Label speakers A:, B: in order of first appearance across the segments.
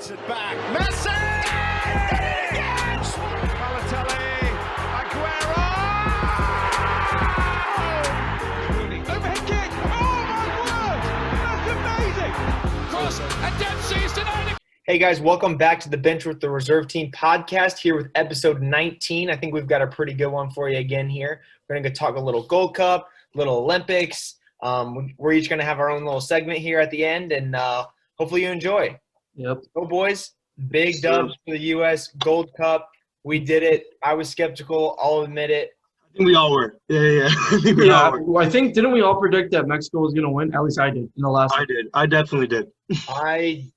A: Gets it back. Messi! Did it again! Balotelli. Aguero! Overhead kick. Oh my word! That's amazing! Cross and Dempsey is denied.
B: Hey guys, welcome back to the Bench with the Reserve Team podcast here with episode 19. I think we've got a pretty good one for you again here. We're going to talk a little Gold Cup, little Olympics. We're each going to have our own little segment here at the end, and hopefully you enjoy.
C: Yep.
B: Go boys. Big dubs for the U.S. Gold Cup. We did it. I was skeptical. I'll admit it.
D: I think we all were. Yeah. I think we all were.
C: Well, I think, didn't we all predict that Mexico was going to win? At least I did in the last
D: I did. I definitely did.
B: I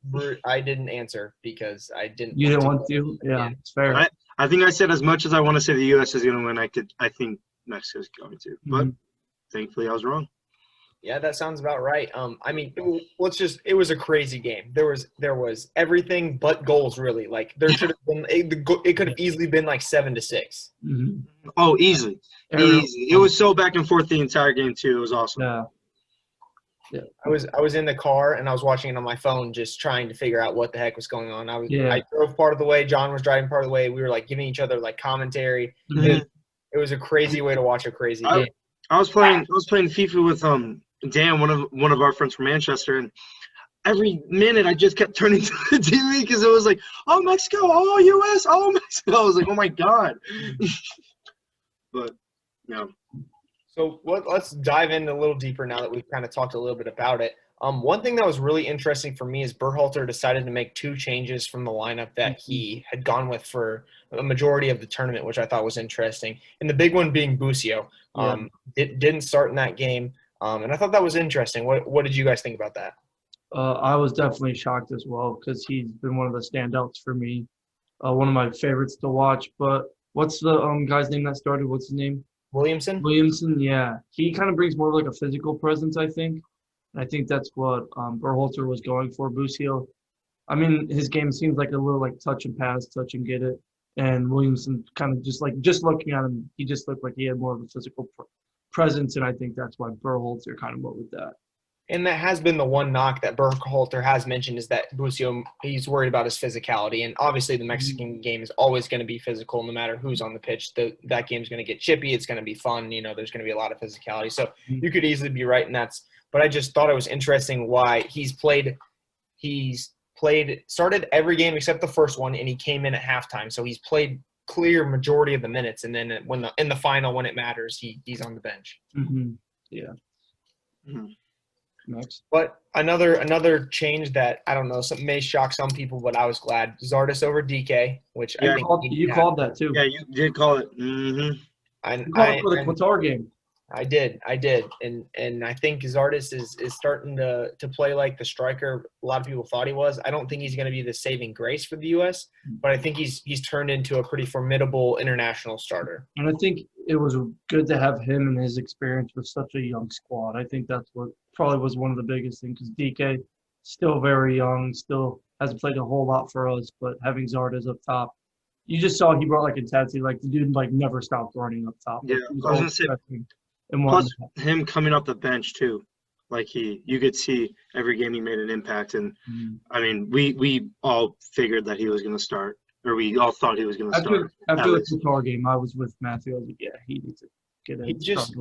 B: didn't answer because I didn't.
C: You didn't want to? Yeah, it's fair.
D: I think I said as much as I want to say the U.S. is going to win, I think Mexico's going to. But thankfully I was wrong.
B: Yeah, that sounds about right. I mean, it was a crazy game. There was everything but goals, really. Like there should have been it could have easily been like 7-6.
C: Mm-hmm.
D: Oh, easy. It was so back and forth the entire game too. It was awesome.
C: Yeah.
B: I was in the car and I was watching it on my phone, just trying to figure out what the heck was going on. I drove part of the way. John was driving part of the way. We were like giving each other like commentary.
C: Mm-hmm.
B: It was a crazy way to watch a crazy game.
D: I was playing FIFA with Dan, one of our friends from Manchester, and every minute I just kept turning to the TV because it was like, oh, Mexico, oh, U.S., oh, Mexico. I was like, oh, my God. But, yeah.
B: So let's dive in a little deeper now that we've kind of talked a little bit about it. One thing that was really interesting for me is Berhalter decided to make 2 changes from the lineup that he had gone with for a majority of the tournament, which I thought was interesting. And the big one being Busio. Didn't start in that game. And I thought that was interesting. What did you guys think about that?
C: I was definitely shocked as well because he's been one of the standouts for me. One of my favorites to watch. But what's the guy's name that started? What's his name? Williamson, yeah. He kind of brings more of like a physical presence, I think. And I think that's what Berhalter was going for. Busio, I mean, his game seems like a little like touch and pass, touch and get it. And Williamson kind of just looking at him, he just looked like he had more of a physical presence, and I think that's why Berhalter kind of went with that.
B: And that has been the one knock that Berhalter has mentioned is that Busio, he's worried about his physicality. And obviously the Mexican game is always going to be physical no matter who's on the pitch. That game's going to get chippy. It's going to be fun. You know, there's going to be a lot of physicality. So you could easily be right, but I just thought it was interesting why started every game except the first one, and he came in at halftime. So he's played clear majority of the minutes, and then in the final when it matters, he's on the bench.
C: Mm-hmm. Yeah.
D: Mm-hmm.
C: Next.
B: But another change that I don't know, may shock some people, but I was glad Zardes over DK, which I think
C: you called that too.
D: Yeah, you did call it. Mm-hmm.
C: You called it for the Qatar game.
B: I did, and I think Zardes is starting to play like the striker a lot of people thought he was. I don't think he's going to be the saving grace for the U.S., but I think he's turned into a pretty formidable international starter.
C: And I think it was good to have him and his experience with such a young squad. I think that's what probably was one of the biggest things because DK still very young, still hasn't played a whole lot for us, but having Zardes up top, you just saw he brought like intensity. Like the dude like never stopped running up top.
D: Yeah, I was going to say. Plus, him coming off the bench too, like you could see every game he made an impact, and I mean, we all figured that he was going to start, or we all thought he was going to start.
C: After the Qatar game, I was with Matthew. I was like, yeah, he needs to get in.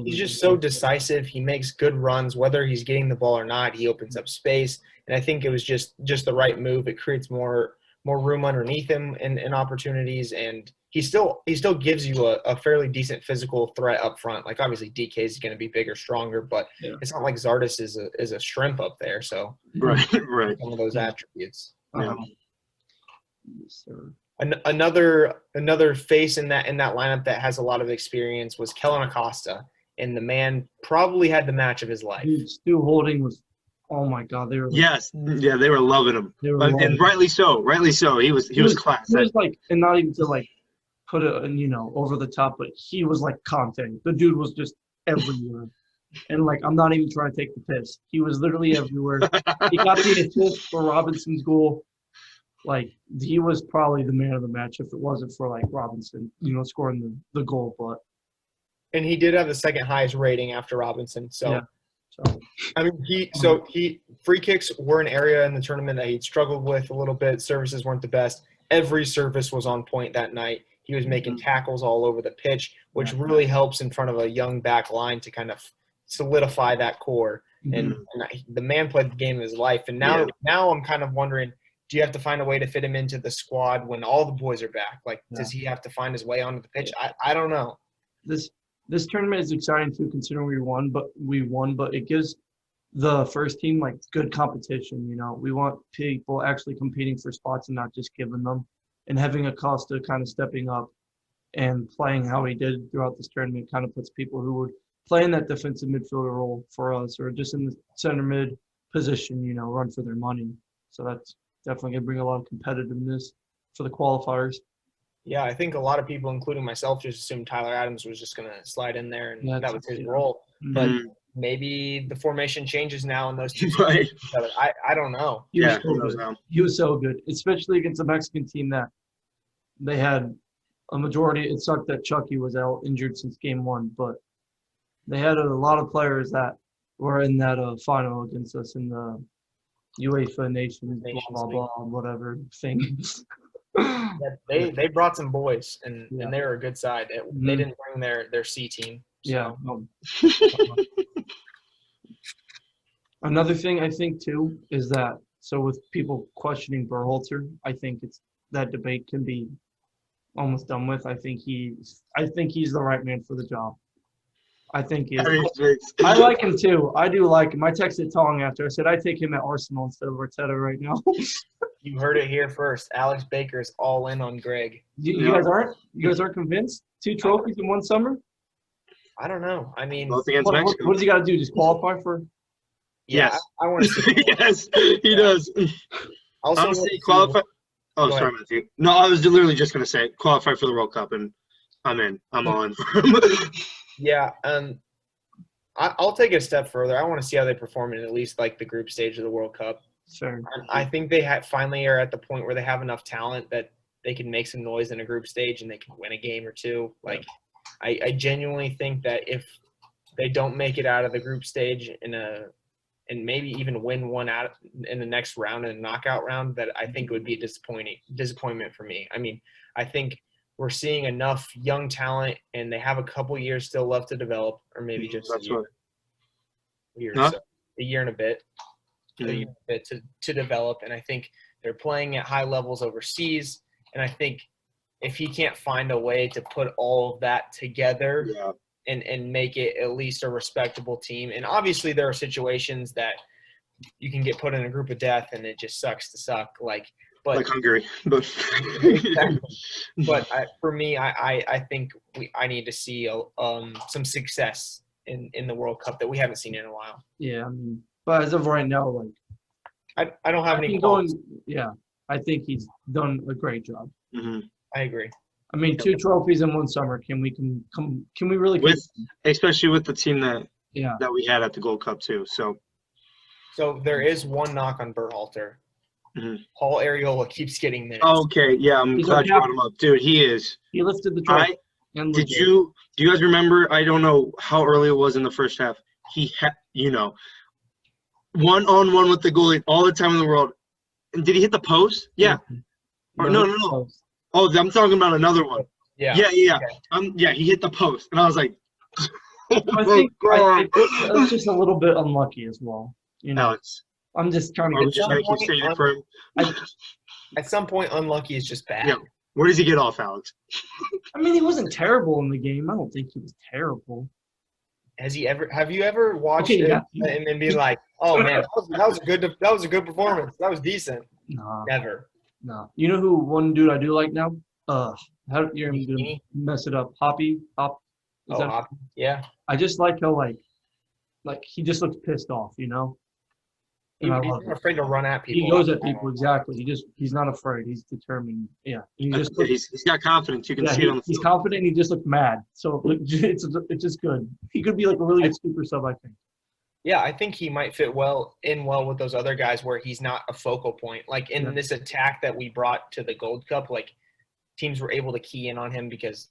B: He's just so decisive. He makes good runs, whether he's getting the ball or not. He opens up space, and I think it was just the right move. It creates more room underneath him in opportunities, and he still gives you a fairly decent physical threat up front. Like obviously DK is going to be bigger, stronger, but it's not like Zardes is a shrimp up there. So
D: right,
B: some of those attributes.
D: Yeah.
C: Yes, sir.
B: Another face in that lineup that has a lot of experience was Kellen Acosta, and the man probably had the match of his life.
C: Dude, Stu Holding was. Oh my God, they were.
D: Yes, yeah, they were loving him, and rightly so. He was class.
C: He was like, and not even to like put it, over the top, but he was like Conte. The dude was just everywhere, and like I'm not even trying to take the piss. He was literally everywhere. He got the assist for Robinson's goal. Like he was probably the man of the match if it wasn't for like Robinson, scoring the goal. But
B: and he did have the second highest rating after Robinson. So.
C: Yeah. So
B: I mean, he free kicks were an area in the tournament that he'd struggled with a little bit. Services weren't the best. Every service was on point that night. He was making tackles all over the pitch, which really helps in front of a young back line to kind of solidify that core. And the man played the game of his life. And now I'm kind of wondering, do you have to find a way to fit him into the squad when all the boys are back? Like, does he have to find his way onto the pitch? I don't know.
C: This tournament is exciting too, considering we won, but it gives the first team like good competition. You know, we want people actually competing for spots and not just giving them. And having Acosta kind of stepping up and playing how he did throughout this tournament kind of puts people who would play in that defensive midfielder role for us, or just in the center mid position, you know, run for their money. So that's definitely going to bring a lot of competitiveness for the qualifiers.
B: Yeah, I think a lot of people, including myself, just assumed Tyler Adams was just going to slide in there and that was his role. But maybe the formation changes now and those two
D: right.
B: I don't know.
C: He was so good, especially against a Mexican team that they had a majority. It sucked that Chucky was out injured since game 1, but they had a lot of players that were in that final against us in the UEFA Nations blah, blah, blah, whatever thing.
B: They brought some boys, and they were a good side. They didn't bring their C team. So.
C: Yeah. Another thing I think, too, is that so with people questioning Berhalter, I think that debate can be almost done with. I think he's the right man for the job. I think he is. I like him too. I do like him. I texted Tong after. I said I take him at Arsenal instead of Arteta right now.
B: You heard it here first. Alex Baker's all in on Greg.
C: You guys aren't? You guys aren't convinced? 2 trophies in one summer?
B: I don't know. I mean,
C: what does he got to do? Just qualify for?
B: Yes. I want to see.
D: Yes, he does.
B: Also,
D: qualify. Oh, sorry, Matthew. No, I was literally just going to say qualify for the World Cup, and I'm in. I'm all in.
B: Yeah, I'll take it a step further. I want to see how they perform in at least like the group stage of the World Cup.
C: Sure.
B: I think they finally are at the point where they have enough talent that they can make some noise in a group stage and they can win a game or two. Like, I genuinely think that if they don't make it out of the group stage and maybe even win one out in the next round, in a knockout round, that I think would be a disappointment for me. I mean, I think we're seeing enough young talent, and they have a couple years still left to develop, or maybe just a year and a bit, to develop. And I think they're playing at high levels overseas. And I think if he can't find a way to put all of that together and make it at least a respectable team, and obviously there are situations that you can get put in a group of death and it just sucks to suck, like
D: Hungary. But
B: for me, I think I need to see some success in the World Cup that we haven't seen in a while.
C: Yeah, I mean, but as of right now, like
B: I don't have any.
C: I think he's done a great job.
D: Mm-hmm.
B: I agree.
C: I mean, 2 trophies in one summer. Can we really
D: especially with the team that we had at the Gold Cup too? So
B: there is one knock on Berhalter.
D: Mm-hmm.
B: Paul Areola keeps getting minutes.
D: Okay, yeah, I'm glad you brought him up, dude. He is.
C: He lifted the trophy.
D: Do you guys remember? I don't know how early it was in the first half. He had, one-on-one with the goalie all the time in the world. And did he hit the post? Yeah. No. Oh, I'm talking about another one. Yeah. Okay. He hit the post, and I was like,
C: I think that's just a little bit unlucky as well.
D: Alex.
C: I'm just trying to get
B: at some point, unlucky is just bad.
D: Yeah. Where does he get off, Alex?
C: I mean, he wasn't terrible in the game. I don't think he was terrible.
B: Have you ever watched it and then be like, oh man, that was a good performance. That was decent.
C: No.
B: Never.
C: No. You know who one dude I do like now? How you're gonna mess it up? Hoppy? Hop?
B: Hoppy? Yeah.
C: I just like how like he just looks pissed off, He's not
B: afraid to run at people.
C: He goes at people, exactly. He's not afraid. He's determined. Yeah.
D: He's got confidence. You can see it on the field.
C: He's confident. He just looks mad. So it's just good. He could be like a really good super sub, I think.
B: Yeah, I think he might fit well with those other guys where he's not a focal point. Like in this attack that we brought to the Gold Cup, like teams were able to key in on him because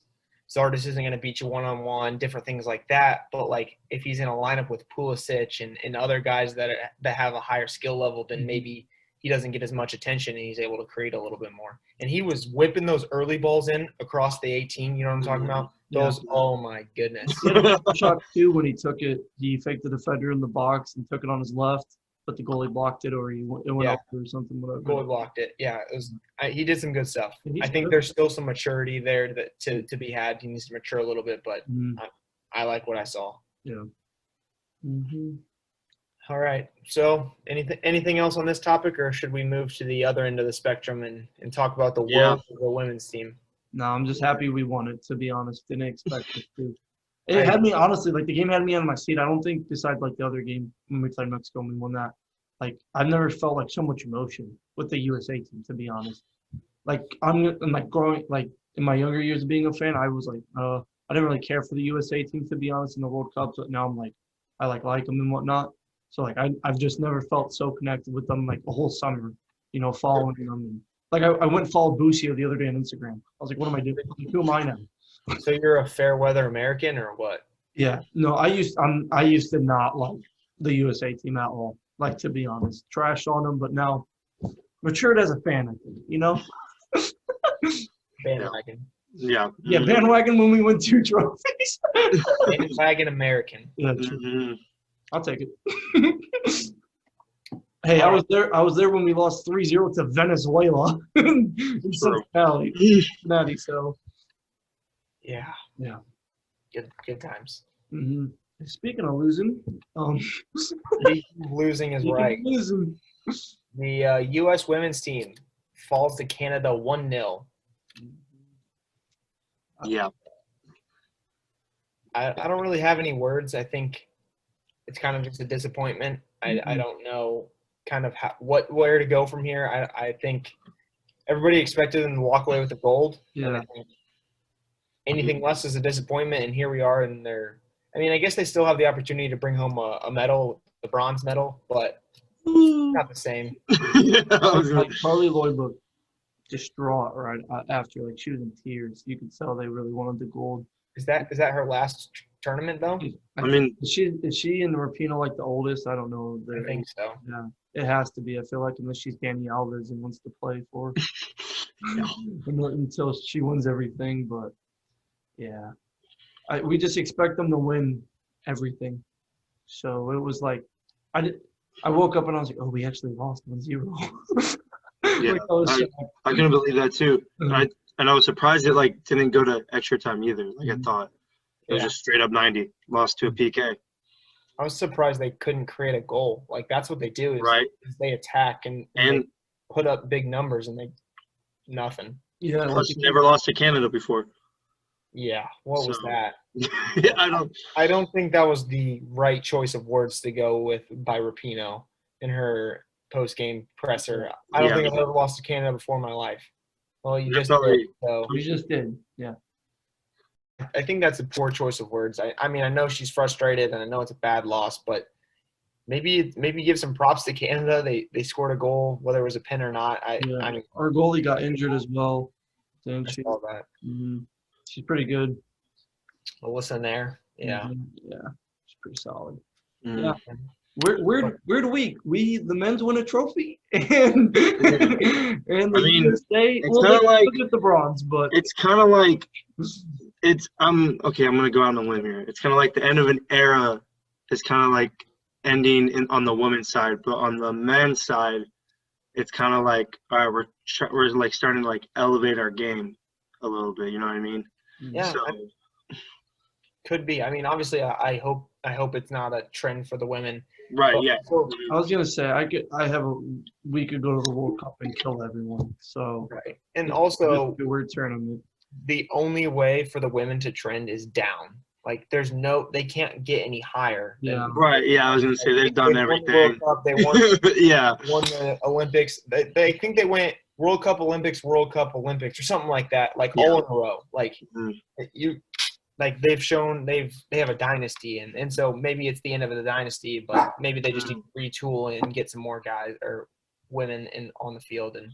B: Zardes isn't going to beat you one-on-one, different things like that. But, like, if he's in a lineup with Pulisic and other guys that have a higher skill level, then maybe he doesn't get as much attention and he's able to create a little bit more. And he was whipping those early balls in across the 18, you know what I'm talking about? Those, oh, my goodness.
C: He had a shot, too, when he took it. He faked the defender in the box and took it on his left, but the goalie blocked it, or it went up or something, whatever.
B: Goalie blocked it. Yeah, he did some good stuff. I think
C: good.
B: there's still some maturity there to be had. He needs to mature a little bit, but I like what I saw.
C: Yeah.
B: All right. So anything else on this topic, or should we move to the other end of the spectrum and talk about the world of the women's team?
C: No, I'm just happy we won it, to be honest. Didn't expect it to. It had me, honestly, like, the game had me on my seat. I don't think, besides, like, the other game when we played Mexico and we won that, like, I've never felt, like, so much emotion with the USA team, to be honest. Like, I'm like, growing, like, in my younger years of being a fan, I was like, I didn't really care for the USA team, to be honest, in the World Cup. But now I'm like, I like them and whatnot. So, like, I've just never felt so connected with them, like, the whole summer, you know, following them. And, like, I went and followed Busio the other day on Instagram. I was like, what am I doing? Like, who am I now?
B: So you're a fair weather American or what?
C: Yeah. No, I used to not like the USA team at all. Like, to be honest, trash on them, but now matured as a fan, I think, you know?
B: Bandwagon.
D: Yeah.
C: Yeah, bandwagon when we win 2 trophies.
B: Bandwagon American.
C: Yeah, I'll take it. Hey, I was there when we lost 3-0 to Venezuela in Cincinnati, so.
B: Yeah.
C: Yeah.
B: Good times.
C: Speaking of losing,
B: losing is right.
C: Losing.
B: The U.S. women's team falls to Canada 1-0.
D: Yeah.
B: I don't really have any words. I think it's kind of just a disappointment. I don't know kind of where to go from here. I think everybody expected them to walk away with the gold.
C: Yeah.
B: Anything less is a disappointment, and here we are. And I guess they still have the opportunity to bring home a medal, the bronze medal, but not the same.
C: Like, Carly Lloyd looked distraught right after, like, she was in tears. You could tell they really wanted the gold.
B: Is that her last tournament though?
C: I mean, is she and Rapinoe like the oldest? I don't know.
B: I think so.
C: Yeah, it has to be. I feel like unless she's Dani Alves and wants to play for until she wins everything. But yeah, we just expect them to win everything. So it was like I woke up and I was like, oh, we actually lost 1-0.
D: Yeah, I couldn't believe that too. And I was surprised it didn't go to extra time either. Like I thought, it was just straight up 90, lost to a PK.
B: I was surprised they couldn't create a goal. Like that's what they do is they attack and they put up big numbers and they nothing.
D: Yeah, plus never lost to Canada before.
B: Yeah, what was that?
D: I
B: don't think that was the right choice of words to go with by Rapinoe in her post-game presser. I don't think I've ever lost to Canada before in my life. Well, you just did. So.
C: You just did, yeah.
B: I think that's a poor choice of words. I mean, I know she's frustrated and I know it's a bad loss, but maybe give some props to Canada. They scored a goal, whether it was a pin or not. I mean,
C: our goalie got injured as well. Didn't she?
B: I saw that.
C: She's pretty good.
B: Well, listen there. Yeah.
C: Yeah, she's pretty solid. Yeah. Weird week. The men's win a trophy, and the USA.
D: It's kind of like
C: get the bronze, but
D: it's kind of like okay. I'm gonna go out on a limb here. It's kind of like the end of an era is kind of like ending on the women's side, but on the men's side, it's kind of like all right, we're like starting to like elevate our game a little bit. You know what I mean?
B: Yeah. So, could be. I mean, obviously, I hope it's not a trend for the women.
D: Right. Yeah.
C: I was gonna say we could go to the World Cup and kill everyone. So
B: right, and also
C: weird tournament.
B: The only way for the women to trend is down. Like they can't get any higher.
C: Yeah.
D: Right. Yeah. I was gonna say they've done everything.
B: World Cup, they won. Won the Olympics. They think they went World Cup, Olympics, or something like that. Like all in a row. Like Like they've shown they have a dynasty and so maybe it's the end of the dynasty, but maybe they just need to retool and get some more guys or women on the field and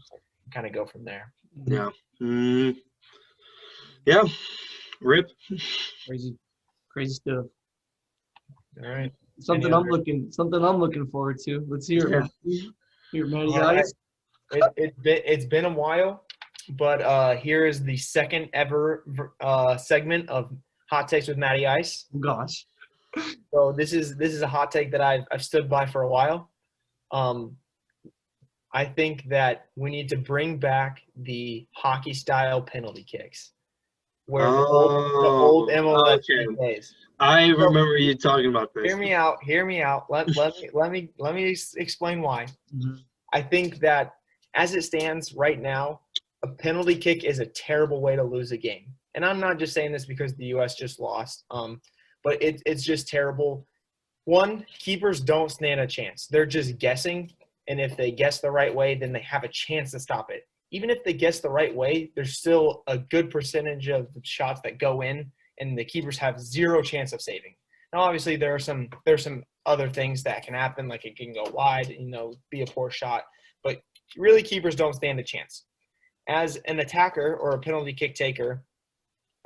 B: kind of go from there.
D: Yeah. Yeah. Rip.
C: Crazy stuff.
B: All right.
C: Something I'm looking forward to. Let's hear it. Here, Matty Ice.
B: It's been a while, but here is the second ever segment of Hot Takes with Matty Ice.
C: Oh, gosh.
B: So this is a hot take that I've stood by for a while. I think that we need to bring back the hockey style penalty kicks, where the old MLS days.
D: I remember you talking about this.
B: Hear me out. Let me explain why.
C: Mm-hmm.
B: I think that as it stands right now, a penalty kick is a terrible way to lose a game. And I'm not just saying this because the U.S. just lost, but it's just terrible. One, keepers don't stand a chance. They're just guessing, and if they guess the right way, then they have a chance to stop it. Even if they guess the right way, there's still a good percentage of the shots that go in, and the keepers have zero chance of saving. Now, obviously, there's some other things that can happen, like it can go wide, be a poor shot. But really, keepers don't stand a chance. As an attacker or a penalty kick taker,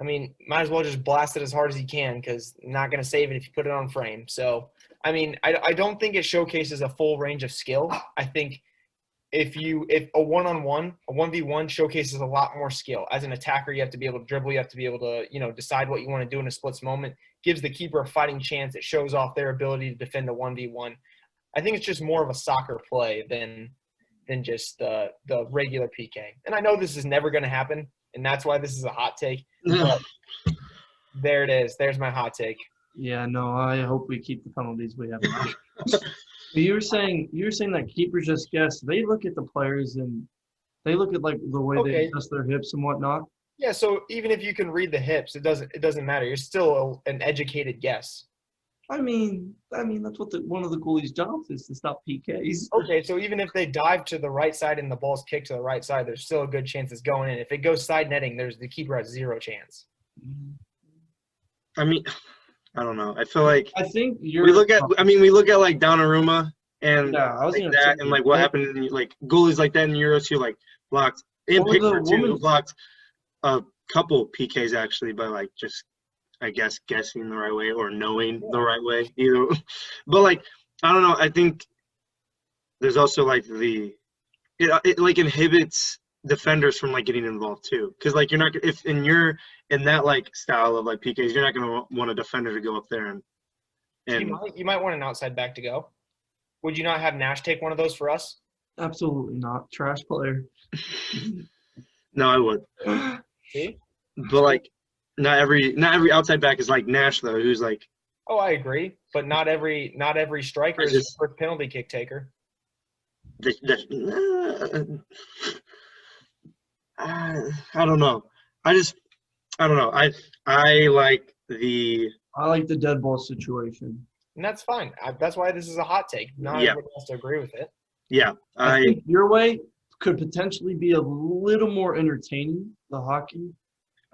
B: I mean, might as well just blast it as hard as you can because you're not going to save it if you put it on frame. So, I mean, I don't think it showcases a full range of skill. I think if a one-on-one, a 1v1 showcases a lot more skill. As an attacker, you have to be able to dribble. You have to be able to, decide what you want to do in a split moment. Gives the keeper a fighting chance. It shows off their ability to defend a 1v1. I think it's just more of a soccer play than just the regular PK. And I know this is never going to happen, and that's why this is a hot take. But there it is. There's my hot take.
C: Yeah, no, I hope we keep the penalties we have now. You were saying that keepers just guess. They look at the players and they look at like the way they adjust their hips and whatnot.
B: Yeah, so even if you can read the hips, it doesn't matter. You're still an educated guess.
C: I mean that's what one of the goalies' jobs is, to stop PKs.
B: Okay, so even if they dive to the right side and the ball's kicked to the right side, there's still a good chance it's going in. If it goes side netting, the keeper has zero chance.
D: I mean, I don't know. I feel like
C: we
D: look at like Donnarumma and that, and like what happened in like goalies like that in Euros who like blocked and Pickford too, who blocked a couple PKs actually by like just I guess guessing the right way or knowing the right way either. But like I don't know. I think there's also like it like inhibits defenders from like getting involved too, because like you're not if you're in that like style of like PKs, you're not going to want a defender to go up there and
B: you might want an outside back to go. Would you not have Nash take one of those for us?
C: Absolutely not. Trash player.
D: No, I would.
B: See?
D: But like not every outside back is like Nash though, who's like.
B: Oh, I agree, but not every striker is a first penalty kick taker.
D: I don't know. I don't know. I like the
C: dead ball situation.
B: And that's fine. That's why this is a hot take. Not everyone has to agree with it.
D: Yeah.
C: I think your way could potentially be a little more entertaining, the hockey.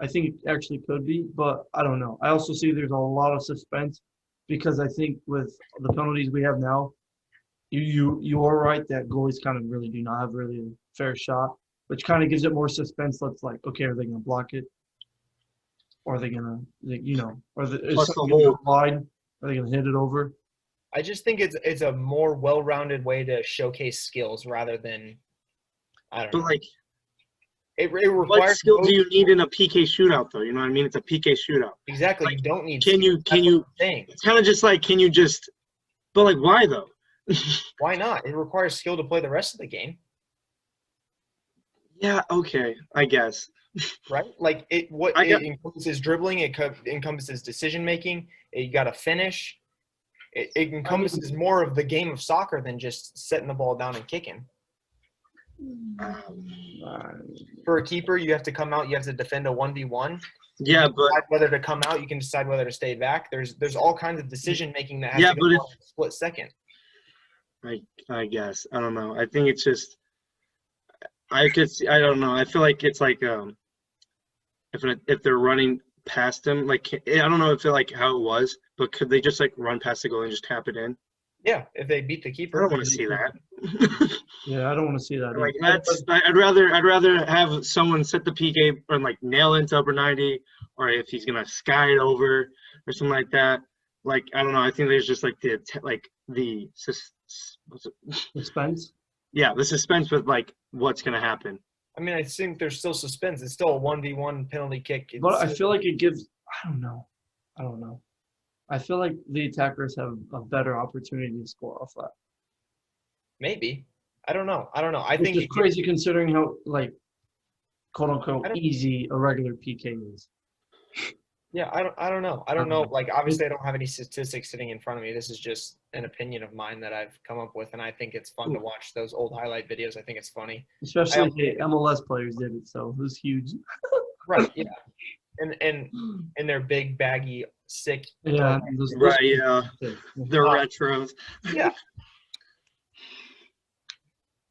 C: I think it actually could be, but I don't know. I also see there's a lot of suspense because I think with the penalties we have now, you are right that goalies kind of really do not have really a fair shot, which kind of gives it more suspense. That's like, okay, are they going to block it? Or are they going to, is something going to slide? Are they going to hit it over?
B: I just think it's a more well-rounded way to showcase skills rather than, I don't know.
D: But like,
B: it requires.
D: What skill do you need in a PK shootout, though? You know what I mean? It's a PK shootout.
B: Exactly.
D: Like,
B: you don't need.
D: Can you? It's kind of just like, can you just? But like, why though?
B: Why not? It requires skill to play the rest of the game.
D: Yeah. Okay. I guess.
B: Right? Like it encompasses dribbling. It encompasses decision making. You got to finish. It encompasses more of the game of soccer than just setting the ball down and kicking. For a keeper, you have to come out. You have to defend a 1v1.
D: Yeah, but
B: whether to come out, you can decide whether to stay back. There's all kinds of decision making that has to go on in a split second.
D: I guess I don't know. I think it's just I don't know. I feel like it's like if they're running past him, like I don't know if it like how it was, but could they just like run past the goal and just tap it in?
B: Yeah, if they beat the keeper.
D: I don't want to see that.
C: Yeah, I don't want to see that.
D: Like I'd rather have someone set the PK or like nail into upper 90 or if he's gonna sky it over or something like that. Like, I don't know. I think there's just like
C: Suspense.
D: Yeah, the suspense with like what's gonna happen.
B: I mean, I think there's still suspense. It's still a 1v1 penalty kick.
C: But I feel like it gives. I don't know. I feel like the attackers have a better opportunity to score off that.
B: Maybe. I don't know. I
C: Which
B: think
C: is crazy considering how, like, quote unquote easy a regular PK is.
B: Yeah, I don't know. I don't know. Like, obviously, I don't have any statistics sitting in front of me. This is just an opinion of mine that I've come up with, and I think it's fun to watch those old highlight videos. I think it's funny.
C: Especially the MLS players did it, so it was huge.
B: Right, yeah. And their big, baggy, sick.
C: Yeah.
D: Right, yeah. They're retros.
B: Yeah.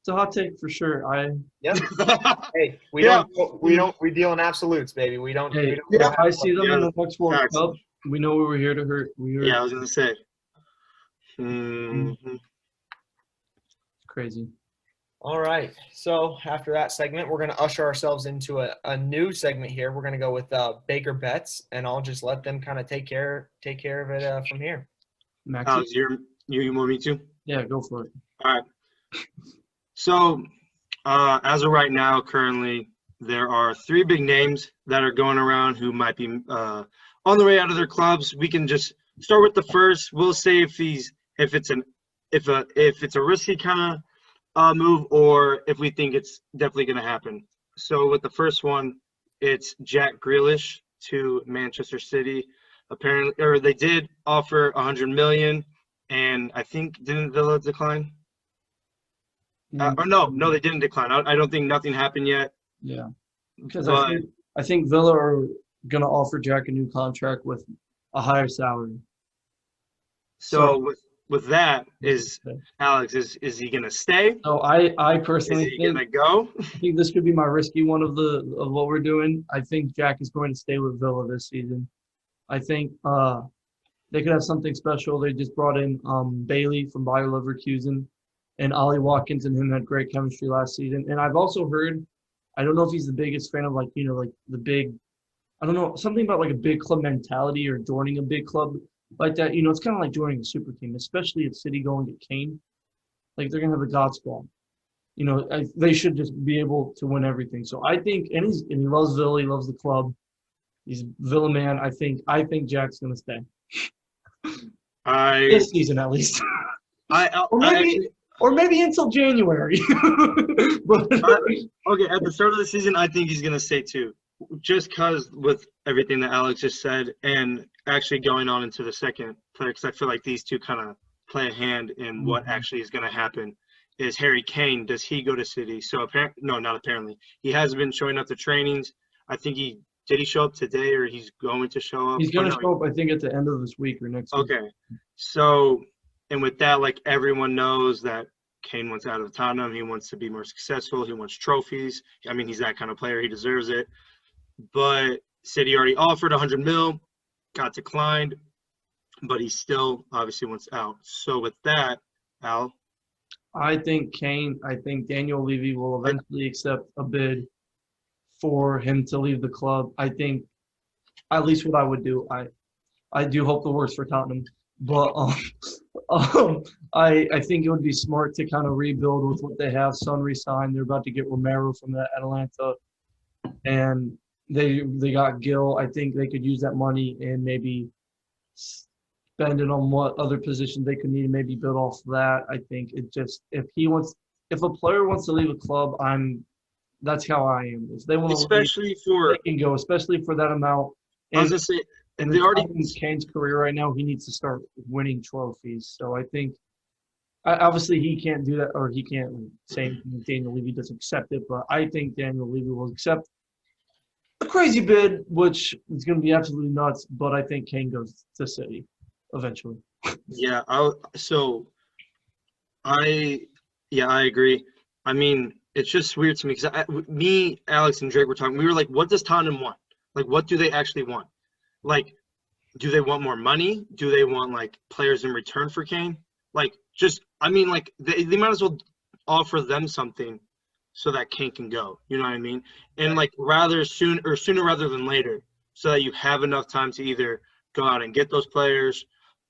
C: It's a hot take for sure.
B: Yep. Hey, we deal in absolutes, baby. We don't.
C: Hey,
B: we don't
C: if I see them in the next World Cup, we know we were here to hurt.
D: Yeah, I was gonna say.
C: Crazy.
B: All right. So after that segment, we're gonna usher ourselves into a new segment here. We're gonna go with Baker Bets, and I'll just let them kind of take care of it from here.
D: Alex, you want me to?
C: Yeah, go for it.
D: All right. So, as of right now, currently, there are 3 big names that are going around who might be on the way out of their clubs. We can just start with the first. We'll say if it's a risky kind of move, or if we think it's definitely going to happen. So with the first one, it's Jack Grealish to Manchester City. Apparently, or they did offer $100 million, and I think didn't Villa decline? Or no, they didn't decline. I don't think nothing happened yet.
C: Yeah, because I think Villa are gonna offer Jack a new contract with a higher salary.
D: So with that, Alex, is he gonna stay?
C: So I personally
D: think gonna go.
C: I think this could be my risky one of what we're doing. I think Jack is going to stay with Villa this season. I think they could have something special. They just brought in Bailey from Bayer Leverkusen. And Ollie Watkins and him had great chemistry last season. And I've also heard, I don't know if he's the biggest fan of the big, I don't know, something about like a big club mentality or joining a big club like that. It's kind of like joining a super team, especially if City go and get Kane. Like they're going to have a God squad. They should just be able to win everything. So I think, and he loves Villa, he loves the club. He's a Villa man. I think Jack's going to stay. This season at least. Or maybe until January.
D: Okay, at the start of the season, I think he's going to stay too. Just because with everything that Alex just said, and actually going on into the second player, because I feel like these two kind of play a hand in what actually is going to happen, is Harry Kane. Does he go to City? So not apparently. He hasn't been showing up to trainings. I think did he show up today, or he's going to show up?
C: He's going to show up, I think, at the end of this week or next week.
D: Okay. So, and with that, like everyone knows that Kane wants out of Tottenham. He wants to be more successful. He wants trophies. I mean, he's that kind of player. He deserves it. But City already offered $100 million, got declined, but he still obviously wants out. So with that, Al?
C: I think Daniel Levy will eventually accept a bid for him to leave the club. I think, at least what I would do, I do hope the worst for Tottenham. But I think it would be smart to kind of rebuild with what they have. Son resigned. They're about to get Romero from the Atalanta, and they got Gil. I think they could use that money and maybe spend it on what other positions they could need and maybe build off that. I think if a player wants to leave a club, that's how I am. If they want to leave, they can go, especially for that amount.
D: I was gonna say.
C: And they already in Kane's career right now, he needs to start winning trophies. So I think, obviously, he can't do that, or he can't say Daniel Levy doesn't accept it. But I think Daniel Levy will accept a crazy bid, which is going to be absolutely nuts. But I think Kane goes to City eventually.
D: Yeah, I agree. I mean, it's just weird to me because me, Alex, and Drake were talking. We were like, what does Tottenham want? Like, what do they actually want? Like, do they want more money? Do they want, like, players in return for Kane? Like, they might as well offer them something so that Kane can go. You know what I mean? And, like, sooner rather than later. so that you have enough time to either go out and get those players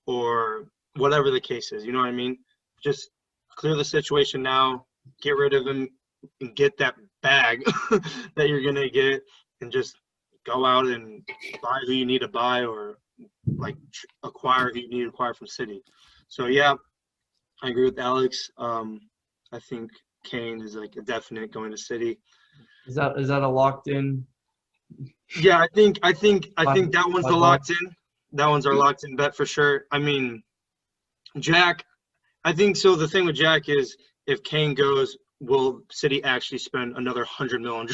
D: or whatever the case is. You know what I mean? Just clear the situation now, get rid of him, and get that bag that you're going to get, and just go out and buy who you need to buy, or like acquire who you need to acquire from City. So yeah, I agree with Alex. I think Kane is like a definite going to City.
C: Is that a locked in?
D: Yeah, I think that one's the locked in. That one's our locked in bet for sure. I mean, Jack, I think so. The thing with Jack is, if Kane goes, will City actually spend another 100 million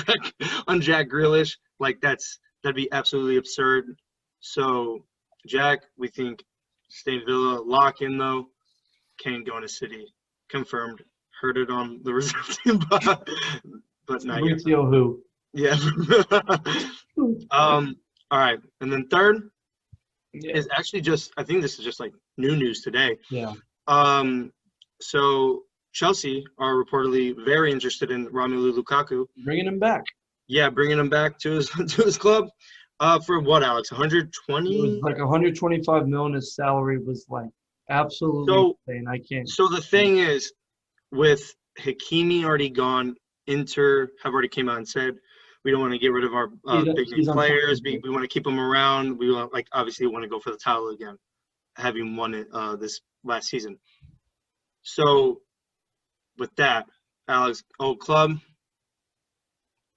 D: on Jack Grealish? Like that'd be absolutely absurd. So Jack, we think stay in Villa, lock in though. Kane going to City, confirmed. Heard it on the reserve team, but not yet.
C: Who?
D: Yeah. All right, and then third is actually just, I think this is just like new news today.
C: Yeah.
D: So Chelsea are reportedly very interested in Romelu Lukaku.
C: Bringing him back.
D: Yeah, bringing him back to his club. For what, Alex? 120?
C: It was like 125 million. His salary was like absolutely insane. I can't.
D: So the thing is, with Hakimi already gone, Inter have already came out and said we don't want to get rid of our big name players. We want to keep them around. We want, like, obviously want to go for the title again, having won it this last season. So with that, Alex, old club,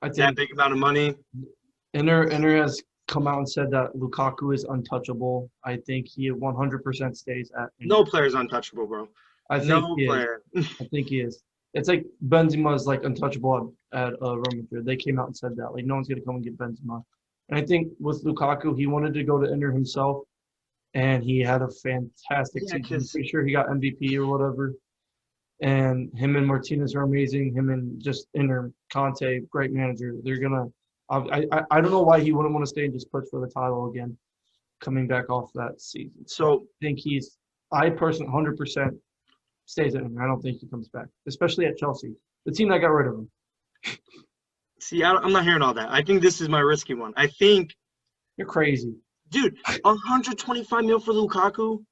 D: that big amount of money.
C: Inter has come out and said that Lukaku is untouchable. I think he 100% stays at Inter.
D: No player's untouchable, bro.
C: I think
D: no
C: he
D: player.
C: Is. I think he is. It's like Benzema is like untouchable at Real Madrid. They came out and said that. Like, no one's gonna come and get Benzema. And I think with Lukaku, he wanted to go to Inter himself, and he had a fantastic season. I'm pretty sure he got MVP or whatever. And him and Martinez are amazing. Him and just Inter, Conte, great manager. They're gonna. I don't know why he wouldn't want to stay and just push for the title again, coming back off that season. So I think I personally 100% stays at him. I don't think he comes back, especially at Chelsea, the team that got rid of him.
D: See, I'm not hearing all that. I think this is my risky one. I think
C: you're crazy,
D: dude. 125 mil for Lukaku,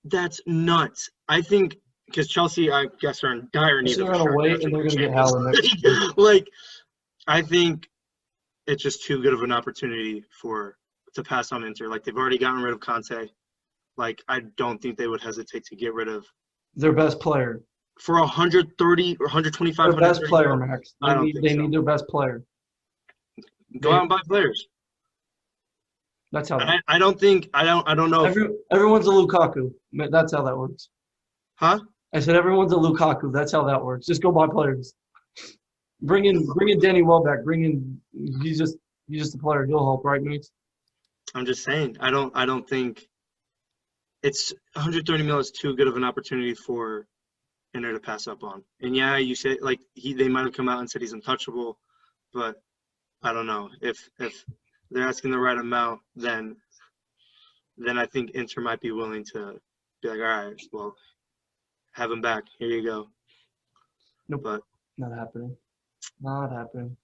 D: that's nuts. I think because Chelsea, I guess, are in dire need.
C: They're gonna wait and they're gonna get Haaland next year.
D: Like, I think it's just too good of an opportunity to pass on Inter. Like, they've already gotten rid of Conte. Like, I don't think they would hesitate to get rid of
C: their best player
D: for 130 or 125.
C: Their best player, Max. They need their best player.
D: Go out and buy players.
C: That's how.
D: I don't know.
C: Everyone's a Lukaku. That's how that works.
D: Huh?
C: I said everyone's a Lukaku. That's how that works. Just go buy players. Bring in Danny Welbeck. He's just a player. He'll help, right, Max?
D: I'm just saying. I don't think it's 130 mil is too good of an opportunity for Inter to pass up on. And yeah, you say like they might have come out and said he's untouchable, but I don't know if they're asking the right amount, then I think Inter might be willing to be like, all right, well, have him back. Here you go.
C: Nope.
D: But
C: not happening. Not happening.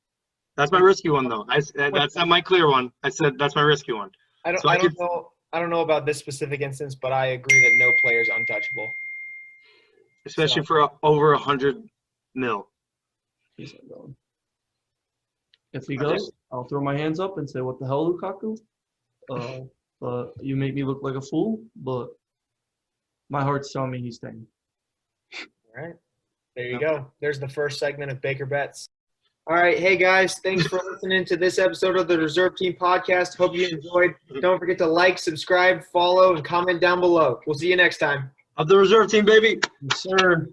D: That's my risky one, though. That's not my clear one. I said that's my risky one.
B: I don't know about this specific instance, but I agree that no player is untouchable.
D: Especially for over 100 mil.
C: He's not going. If he goes, I'll throw my hands up and say, "What the hell, Lukaku? You make me look like a fool." But my heart's telling me he's staying.
B: All right. There you go. There's the first segment of Baker Bets. All right. Hey, guys. Thanks for listening to this episode of the Reserve Team Podcast. Hope you enjoyed. Don't forget to like, subscribe, follow, and comment down below. We'll see you next time.
D: Of the Reserve Team, baby.
C: Yes, sir.